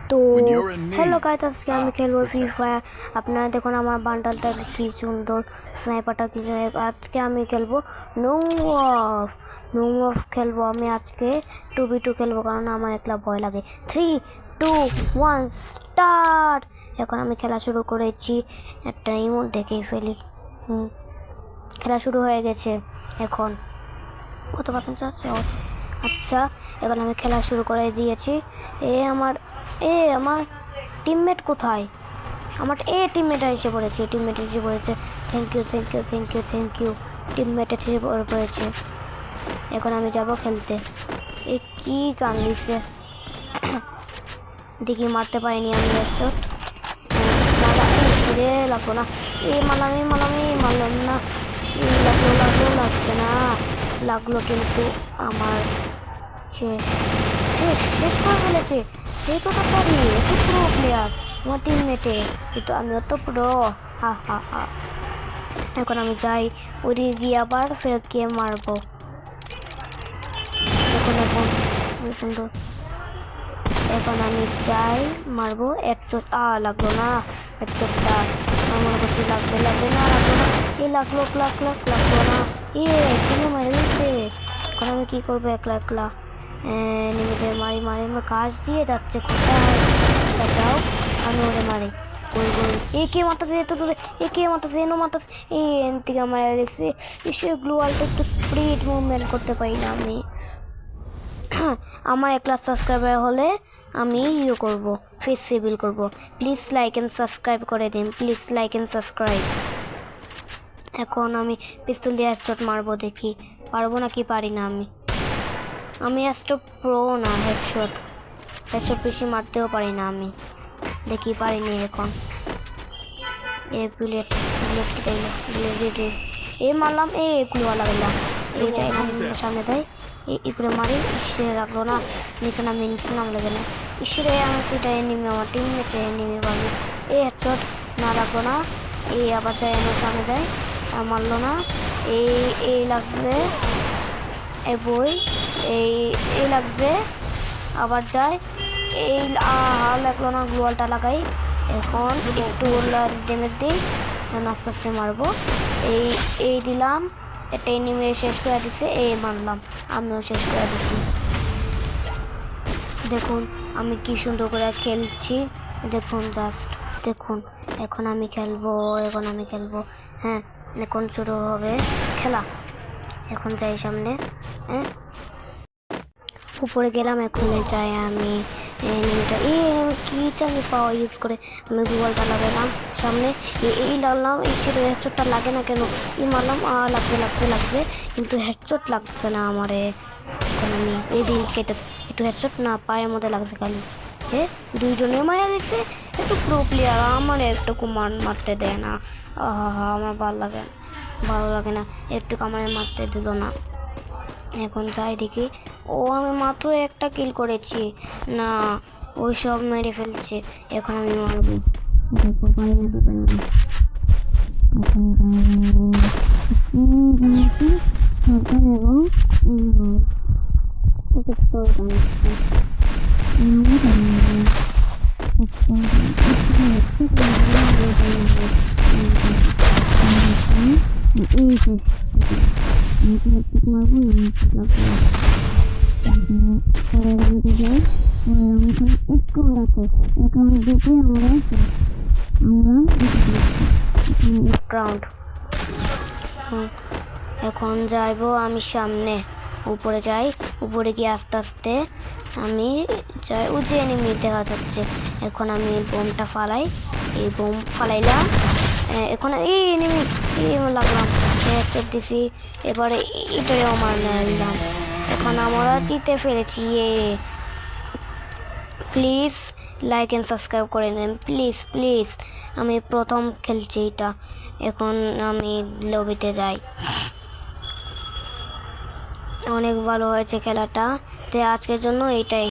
তো hello guys, আজকে আমি খেলবো ফ্রি ফায়ার। আপনারা দেখুন আমার বান্ডালটা কি সুন্দর, স্নাইপারটা কি সুন্দর। আজকে আমি খেলবো নো অফ খেলবো আমি আজকে 2v2 খেলবো, কারণ আমার একলা ভয় লাগে। 3, 2, 1 স্টার্ট। এখন আমি খেলা শুরু করেছি, একটা ইমোট দেখেই ফেলি। খেলা শুরু হয়ে গেছে। এখন কত পার্সেন্ট আছে? আচ্ছা, এখন আমি খেলা শুরু করে দিয়েছি। আমার টিমমেট কোথায়? আমার টিমমেট এসে পড়েছে, থ্যাংক ইউ টিমমেট এসে পড়েছে। এখন আমি যাব খেলতে। কি গান দিচ্ছে দেখি, মারতে পারিনি আমি। লাগবো না, মারলাম না, লাগছে না, লাগলো কিন্তু আমার শেষ করে ফেলেছে। এই তো তাড়াতাড়ি, এত প্রো প্লেয়ার আমার টিমমেটে, কিন্তু আমি অত প্রো। হা। এখন আমি যাই, ওরে গিয়ে আবার ফেরত গিয়ে মারবো। এখন সুন্দর। এখন আমি যাই মারবো, এক চোট লাগলো না, এক চোটটা মনে করছি লাগবে না, লাগলো না, কিনে মারে দিচ্ছে। এখন আমি কি করবো একলা? নিমিতে মারি কাজ দিয়ে যাচ্ছে, কোথায় যাও, আমি ওরে মারি। কে মারতেছে থেকে মারা গেছে। গ্লোয়ালটা একটু স্পিড মুভমেন্ট করতে পারি না আমি। আমার 1 লাখ সাবস্ক্রাইবার হলে আমি করব, ফেস সেভিল করব। প্লিজ লাইক অ্যান্ড সাবস্ক্রাইব করে দিন, প্লিজ লাইক অ্যান্ড সাবস্ক্রাইব। এখন আমি পিস্তল দিয়ে হেডশট মারবো, দেখি পারবো নাকি পারি না। আমি এত প্রো না, হেডশট বেশি মারতেও পারি না আমি, দেখি পারিনি। এখন বুলেট মারলাম, এগুলো লাগাইলাম, যাই সামনে যাই, এগুলো মারি। রাখলো না, নিচে নাম লাগে না। আমার সেটা এনিমি, আমার টিমমেট এনিমি পাবি। হেডশট না, রাখলো না। আবার যাই, আমার সামনে যাই, মারলো না। লাগছে বই, লাগছে, আবার যায়, লাগলো না, গ্লোয়ালটা লাগাই। এখন একটু ড্যামেজ দিই, আস্তে আস্তে মারবো। দিলাম, একটা এনিমি শেষ করে দিচ্ছে, মারলাম, আমিও শেষ করে দিচ্ছি। দেখুন আমি কি সুন্দর করে খেলছি, দেখুন। এখন আমি খেলবো, হ্যাঁ এখন শুরু হবে খেলা। এখন যাই সামনে, উপরে গেলাম। এখন যাই আমি কি জানি পাওয়া ইউজ করে আমি গুগলটা লাগালাম সামনে, লাগলাম। সেটা হেডশটটা লাগে না কেন? মারলাম, লাগবে, কিন্তু হেডশট লাগছে না আমারে। এখন আমি দিন কেটেছে, একটু হেডশট না, পায়ের মধ্যে লাগছে খালি। দুইজনে মারা দিচ্ছে, এত প্রো প্লেয়ার, আমার একটুকু মারতে দেয় না। আমার ভালো লাগে না, একটু আমার মারতে দিল না। এখন যাই দেখি, আমি মাত্র একটা কিল করেছি না, ওই সব মেরে ফেলছে। এখন আমি মারবো, গ্রাউন্ড। এখন যাইবো আমি সামনে, উপরে যাই, উপরে গিয়ে আস্তে আস্তে আমি যাই, যে এনিমি দেখা যাচ্ছে। এখন আমি বোমটা ফালাই, বোম ফালাইলাম। এখন এনিমি লাগলাম, দিছি। এবারে এটাও মারলাম। এখন আমরা জিতে ফেলেছি। প্লিজ লাইক অ্যান্ড সাবস্ক্রাইব করে নেন, প্লিজ। আমি প্রথম খেলছি এটা। এখন আমি লবিতে যাই। অনেক ভালো হয়েছে খেলাটা, তো আজকের জন্য এটাই।